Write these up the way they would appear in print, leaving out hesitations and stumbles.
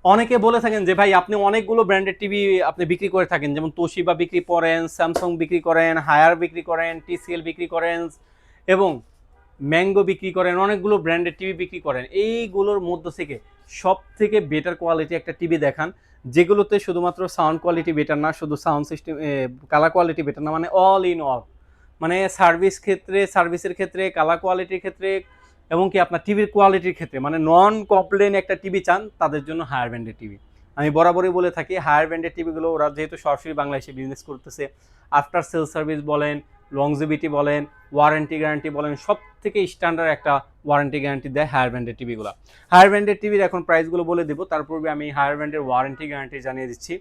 অনেকে বলে থাকেন যে ভাই আপনি অনেকগুলো ব্র্যান্ডের টিভি আপনি বিক্রি করে থাকেন, যেমন তোশিবা বিক্রি করেন, স্যামসাং বিক্রি করেন, হায়ার বিক্রি করেন, টিসিএল বিক্রি করেন এবং ম্যাঙ্গো বিক্রি করেন, অনেকগুলো ব্র্যান্ডের টিভি বিক্রি করেন। এইগুলোর মধ্য থেকে সব থেকে বেটার কোয়ালিটি একটা টিভি দেখান, যেগুলোতে শুধুমাত্র সাউন্ড কোয়ালিটি বেটার না, শুধু sound system, colour quality better না, মানে অল ইন অল, মানে সার্ভিসের ক্ষেত্রে, কালার কোয়ালিটির ক্ষেত্রে এবং কি আপনার টিভির কোয়ালিটির ক্ষেত্রে, মানে নন কমপ্লেন একটা টিভি চান, তাদের জন্য হায়ার ব্র্যান্ডের টিভি। আমি বরাবরই বলে থাকি হায়ার ব্র্যান্ডের টিভিগুলো ওরা যেহেতু সরাসরি বাংলাদেশে বিজনেস করতেছে, আফটার সেল সার্ভিস বলেন, লংজিভিটি বলেন, ওয়ারেন্টি গ্যারান্টি বলেন, সব থেকে স্ট্যান্ডার্ড একটা ওয়ারেন্টি গ্যারান্টি দেয় হায়ার ব্র্যান্ডের টিভিগুলো। হায়ার ব্র্যান্ডের টিভির এখন প্রাইসগুলো বলে দেবো, তার পূর্বে আমি হায়ার ব্র্যান্ডের ওয়ারেন্টি গ্যারান্টি জানিয়ে দিচ্ছি।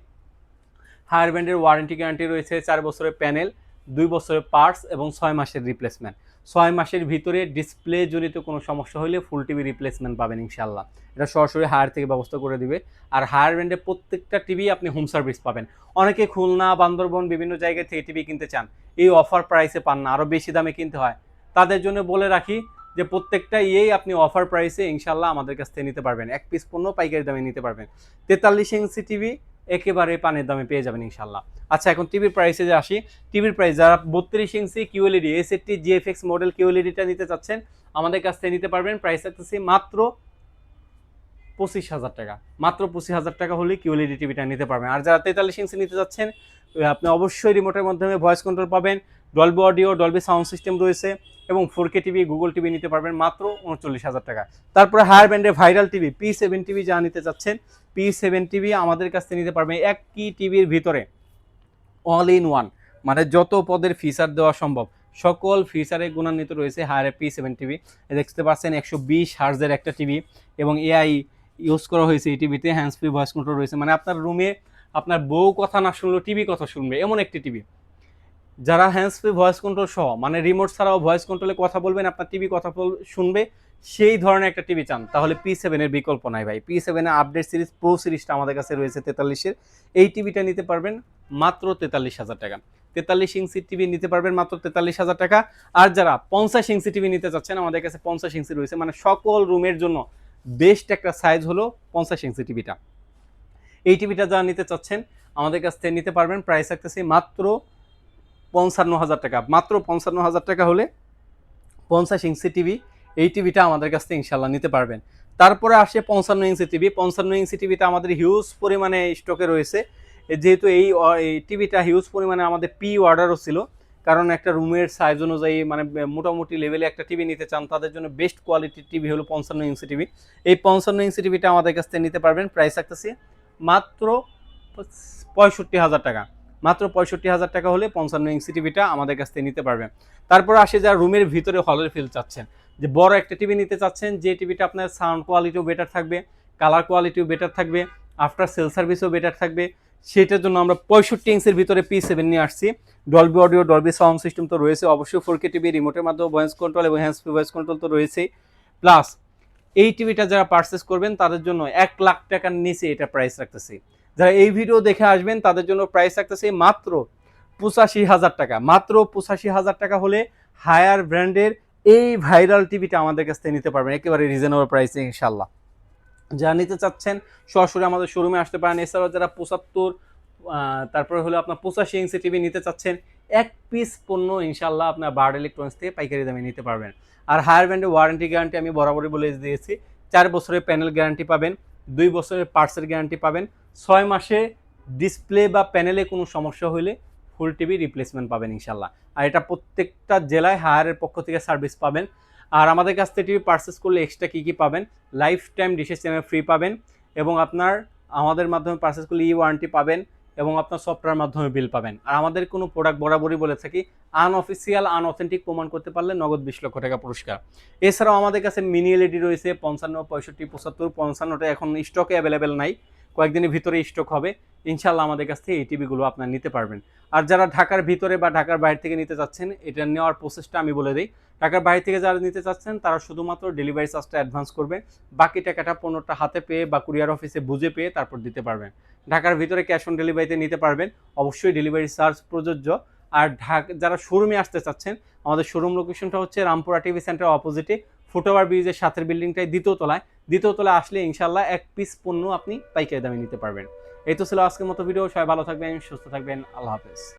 হায়ার ব্র্যান্ডের ওয়ারেন্টি গ্যারান্টি রয়েছে 4 বছরের প্যানেল, 2 বছরের পার্টস এবং 6 মাসের রিপ্লেসমেন্ট। 6 মাসের ভিতরে ডিসপ্লে জনিত কোনো সমস্যা হলে ফুল টিভি রিপ্লেসমেন্ট পাবেন ইনশাল্লাহ, এটা সরাসরি হায়ার থেকে ব্যবস্থা করে দিবে। আর হায়ার ব্র্যান্ডের প্রত্যেকটা টিভি আপনি হোম সার্ভিস পাবেন। অনেকে খুলনা, বান্দরবন বিভিন্ন জায়গা থেকে টিভি কিনতে চান, এই অফার প্রাইসে পান না, আরও বেশি দামে কিনতে হয়। তাদের জন্য বলে রাখি যে প্রত্যেকটা আপনি অফার প্রাইসে ইনশাল্লাহ আমাদের কাছ থেকে নিতে পারবেন, এক পিস পণ্য পাইকারি দামে নিতে পারবেন। 43 ইঞ্চি টিভি একেবারে পানির দামে পেয়ে যাবেন ইনশাল্লাহ। আচ্ছা, এখন টিভির প্রাইসে যে আসি। টিভির প্রাইস যারা 32 ইঞ্চি কিউএলইডি এসএটি জিএফএক্স মডেল কিউএলইডিটা নিতে চাচ্ছেন, আমাদের কাছ থেকে নিতে পারবেন। প্রাইস থাকতেছে মাত্র 25,000 টাকা। মাত্র 25,000 টাকা হলে কিউএলইডি টিভিটা নিতে পারবেন। আর যারা 43 ইঞ্চি নিতে চাচ্ছেন, আপনি অবশ্যই রিমোটের মাধ্যমে ভয়েস কন্ট্রোল পাবেন, Dolby audio, Dolby sound system রয়েছে এবং 4K টিভি, গুগল টিভি নিতে পারবেন মাত্র 39,000 টাকা। তারপরে হায়ার ব্র্যান্ডের ভাইরাল টিভি P7 টিভি যা নিতে চাচ্ছেন, P7 টিভি আমাদের কাছ থেকে নিতে পারবেন একই টিভির ভিতরে অল ইন ওয়ান, মানে যত পদের ফিচার দেওয়া সম্ভব সকল ফিচারে গুণান্বিত রয়েছে হায়ার P7 টিভি। দেখতে পাচ্ছেন 120 হার্জের একটা টিভি এবং এআই ইউজ করা হয়েছে এই টিভিতে, হ্যান্ডস ফ্রি ভয়েস কন্ট্রোল রয়েছে, মানে আপনার রুমে আপনার বউ কথা না শুনলেও টিভি কথা শুনবে এমন একটি টিভি। যারা হ্যান্ডস ফ্রি ভয়েস কন্ট্রোল সহ, মানে রিমোট ছাড়াও ভয়েস কন্ট্রোলে কথা বলবেন, আপনার টিভি কথা শুনবে, সেই ধরনের একটা টিভি চান, তাহলে P7 এর বিকল্প নাই ভাই। P7 এর আপডেট সিরিজ প্রো সিরিজটা আমাদের কাছে রয়েছে 43-এর, এই টিভিটা নিতে পারবেন মাত্র 43,000 টাকা। 43 ইঞ্চি টিভি নিতে পারবেন মাত্র 43,000 টাকা। আর যারা 50 ইঞ্চি টিভি নিতে চাচ্ছেন, আমাদের কাছে 50 ইঞ্চি রয়েছে, মানে সকল রুমের জন্য বেস্ট একটা সাইজ হলো 50 ইঞ্চি টিভিটা। এই টিভিটা যারা নিতে চাচ্ছেন আমাদের কাছ থেকে নিতে পারবেন। প্রাইস থাকতেছে মাত্র 55,000 টাকা। মাত্র 55,000 টাকা হলে 50 ইঞ্চি টিভি, এই টিভিটা আমাদের কাছ থেকে ইনশাল্লাহ নিতে পারবেন। তারপরে আসে 55 ইঞ্চি টিভি। 55 ইঞ্চি টিভিটা আমাদের হিউজ পরিমাণে স্টকে রয়েছে, যেহেতু এই টিভিটা হিউজ পরিমাণে আমাদের প্রি অর্ডারও ছিল, কারণ একটা রুমের সাইজ অনুযায়ী মানে মোটামুটি লেভেলে একটা টিভি নিতে চান, তাদের জন্য বেস্ট কোয়ালিটির টিভি হলো 55 ইঞ্চি টিভি। এই 55 ইঞ্চি টিভিটা আমাদের কাছ থেকে নিতে পারবেন। প্রাইস থাকতেছে মাত্র 65,000 টাকা। মাত্র 65,000 টাকা হলে 55 ইঞ্চি টিভিটা আমাদের কাছ থেকে নিতে পারবেন। তারপর আসে যারা রুমের ভিতরে হলের ফিল চাচ্ছেন, যে বড় একটা টিভি নিতে চাচ্ছেন, যে টিভিটা আপনার সাউন্ড কোয়ালিটিও বেটার থাকবে, কালার কোয়ালিটিও বেটার থাকবে, আফটার সেল সার্ভিসও বেটার থাকবে, সেটার জন্য আমরা 65 ইঞ্চের ভিতরে P7 নিয়ে আসছি। Dolby audio, Dolby sound system তো রয়েছে, অবশ্যই 4K টিভি, রিমোটের মাধ্যমে ভয়েস কন্ট্রোল এবং হ্যান্ডস ফ্রি ভয়েস কন্ট্রোল তো রয়েছেই। প্লাস এই টিভিটা যারা পারচেস করবেন তাদের জন্য 1 লাখ টাকার নিচে এটা প্রাইস রাখতেছি। যারা এই ভিডিও দেখে আসবেন তাদের জন্য প্রাইস রাখতেছি মাত্র 85,000 টাকা। মাত্র 85,000 টাকা হলে হায়ার ব্র্যান্ডের এই ভাইরাল টিভিটা আমাদের কাছ থেকে নিতে পারবেন একেবারে রিজনেবল প্রাইসে ইনশাল্লাহ। যারা নিতে চাচ্ছেন সরাসরি আমাদের শোরুমে আসতে পারেন। এছাড়াও যারা 75 তারপরে হলো আপনার 85 ইঞ্চি টিভি নিতে চাচ্ছেন, এক পিস পণ্য ইনশাল্লাহ আপনার বার্ড ইলেকট্রনিক্স থেকে পাইকারি দামে নিতে পারবেন। আর হায়ার ব্র্যান্ডের ওয়ারেন্টি গ্যারান্টি আমি বরাবরই বলে দিয়েছি, 4 বছরের প্যানেল গ্যারান্টি পাবেন, 2 বছরের পার্টসের গ্যারান্টি পাবেন, 6 মাসে ডিসপ্লে বা প্যানেলে কোনো সমস্যা হলে ফুল টিভি রিপ্লেসমেন্ট পাবেন ইনশাল্লাহ। আর এটা প্রত্যেকটা জেলায় হায়ারের পক্ষ থেকে সার্ভিস পাবেন। আর আমাদের কাছ থেকে টিভি পারচেস করলে এক্সট্রা কী কী পাবেন, লাইফ টাইম ডিশের চ্যানেল ফ্রি পাবেন এবং আপনার আমাদের মাধ্যমে পারচেস করলে ওয়ারেন্টি পাবেন এবং আপনার সফটওয়্যার মাধ্যমে বিল পাবেন। আর আমাদের কোনো প্রোডাক্ট বরাবরই বলে থাকি, আনঅফিসিয়াল আনঅথেন্টিক প্রমাণ করতে পারলে নগদ 20 লক্ষ টাকা পুরস্কার। এছাড়াও আমাদের কাছে মিনি এলইডি রয়েছে 55, 65, 75, 55টা এখন স্টকে অ্যাভেলেবেল নাই, কয়েকদিনের ভিতরে স্টক হবে ইনশাল্লাহ। আমাদের কাছ থেকে এই টিভিগুলো আপনার নিতে পারবেন। আর যারা ঢাকার ভিতরে বা ঢাকার বাইরে থেকে নিতে চাচ্ছেন, এটা নেওয়ার প্রসেসটা আমি বলে দিই। ঢাকার বাইরে থেকে যারা নিতে চাচ্ছেন তারা শুধুমাত্র ডেলিভারি চার্জটা অ্যাডভান্স করবে, বাকি টাকাটা পণ্যটা হাতে পেয়ে বা কুরিয়ার অফিসে বুঝে পেয়ে তারপর দিতে পারবেন। ঢাকার ভিতরে ক্যাশ অন ডেলিভারিতে নিতে পারবেন, অবশ্যই ডেলিভারি চার্জ প্রযোজ্য। আর যারা শোরুমে আসতে চাচ্ছেন, আমাদের শোরুম লোকেশনটা হচ্ছে রামপুরা টিভি সেন্টার অপোজিটে ফুটওভার ব্রিজের সাথের বিল্ডিংটায় 2য় তলায় দ্বিতীয় তলায় আসলে ইনশাল্লাহ এক পিস পণ্য আপনি পাইকারি দামে নিতে পারবেন। এই তো ছিল আজকের মতো ভিডিও। সবাই ভালো থাকবেন, সুস্থ থাকবেন। আল্লাহ হাফেজ।